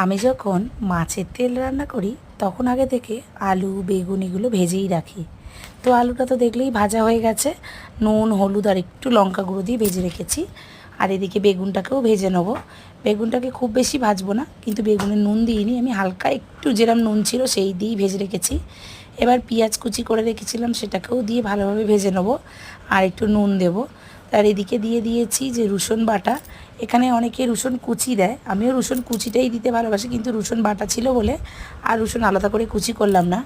আমি যখন মাছের তেল রান্না করি তখন আগে থেকে আলু বেগুন এগুলো ভেজেই রাখি। তো আলুটা তো দেখলেই ভাজা হয়ে গেছে, নুন হলুদ আর একটু লঙ্কা গুঁড়ো দিয়ে ভেজে রেখেছি। আর এদিকে বেগুনটাকেও ভেজে নেবো। বেগুনটাকে খুব বেশি ভাজবো না, কিন্তু বেগুনে নুন দিইনি, আমি হালকা একটু যেরকম নুন ছিল সেই দিয়েই ভেজে রেখেছি। এবার পেঁয়াজ কুচি করে রেখেছিলাম সেটাকেও দিয়ে ভালোভাবে ভেজে নেবো আর একটু নুন দেবো। আর এদিকে দিয়ে দিয়েছি যে রসুন বাটা। এখানে অনেকে রসুন কুচি দেয়, আমিও রসুন কুচিটাই দিতে ভালোবাসি, কিন্তু রসুন বাটা ছিল বলে আর রসুন আলাদা করে কুচি করলাম না।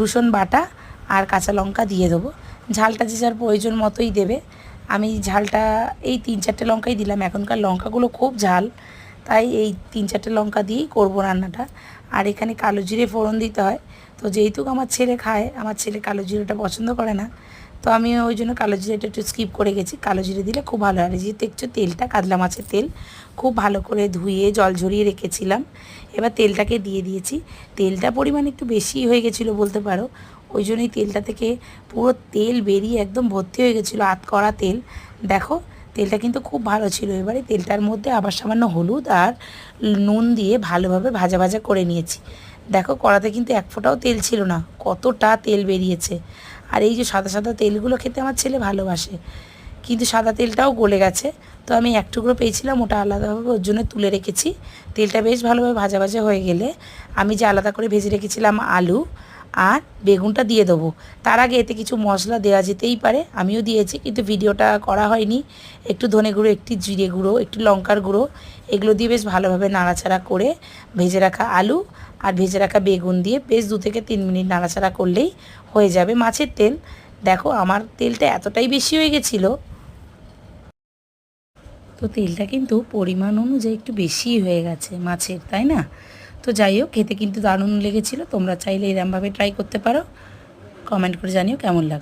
রসুন বাটা আর কাঁচা লঙ্কা দিয়ে দেবো। ঝালটা যে যার প্রয়োজন মতোই দেবে। আমি ঝালটা এই 3-4টে লঙ্কাই দিলাম, এখনকার লঙ্কাগুলো খুব ঝাল, তাই এই 3-4টে লঙ্কা দিয়েই করবো রান্নাটা। আর এখানে কালো জিরে ফোড়ন দিতে হয়। তো যেহেতু আমার ছেলে খায়, আমার ছেলে কালো জিরেটা পছন্দ করে না, তো আমি ওই জন্য কালো জিরেটা একটু স্কিপ করে গেছি। কালো জিরে দিলে খুব ভালো হয়। যেহেতু একটু তেলটা কাতলা মাছের তেল, খুব ভালো করে ধুয়ে জল ঝরিয়ে রেখেছিলাম। এবার তেলটাকে দিয়ে দিয়েছি। তেলটা পরিমাণ একটু বেশি হয়ে গেছিলো বলতে পারো, ওই জন্যই তেলটা থেকে পুরো তেল বেরিয়ে একদম ভর্তি হয়ে গেছিলো, আধকড়া তেল। দেখো তেলটা কিন্তু খুব ভালো ছিল। এবারে তেলটার মধ্যে আবার সামান্য হলুদ আর নুন দিয়ে ভালোভাবে ভাজা ভাজা করে নিয়েছি। দেখো কড়াতে কিন্তু এক ফোঁটাও তেল ছিল না, কতটা তেল বেরিয়েছে। আর এই যে সাদা সাদা তেলগুলো খেতে আমার ছেলে ভালোবাসে, কিন্তু সাদা তেলটাও গলে গেছে। তো আমি এক টুকরো পেয়েছিলাম, ওটা আলাদাভাবে ওর জন্য তুলে রেখেছি। তেলটা বেশ ভালোভাবে ভাজা ভাজা হয়ে গেলে আমি যে আলাদা করে ভেজে রেখেছিলাম আলু আর বেগুনটা দিয়ে দেবো। তার আগে এতে কিছু মশলা দেওয়া যেতেই পারে, আমিও দিয়েছি, কিন্তু ভিডিওটা করা হয়নি। একটু ধনে গুঁড়ো, একটু জিরে গুঁড়ো, একটু লঙ্কার গুঁড়ো, এগুলো দিয়ে বেশ ভালোভাবে নাড়াচাড়া করে ভেজে রাখা আলু আর ভেজে রাখা বেগুন দিয়ে বেশ 2 থেকে 3 মিনিট নাড়াচাড়া করলেই হয়ে যাবে মাছের তেল। দেখো আমার তেলটা এতটাই বেশি হয়ে গেছিলো, তো তেলটা কিন্তু পরিমাণ অনুযায়ী একটু বেশিই হয়ে গেছে মাছের, তাই না? তো যাই হোক, খেতে কিন্তু দারুণ লেগেছিলো। তোমরা চাইলে এরমভাবে ট্রাই করতে পারো। কমেন্ট করে জানিও কেমন লাগে।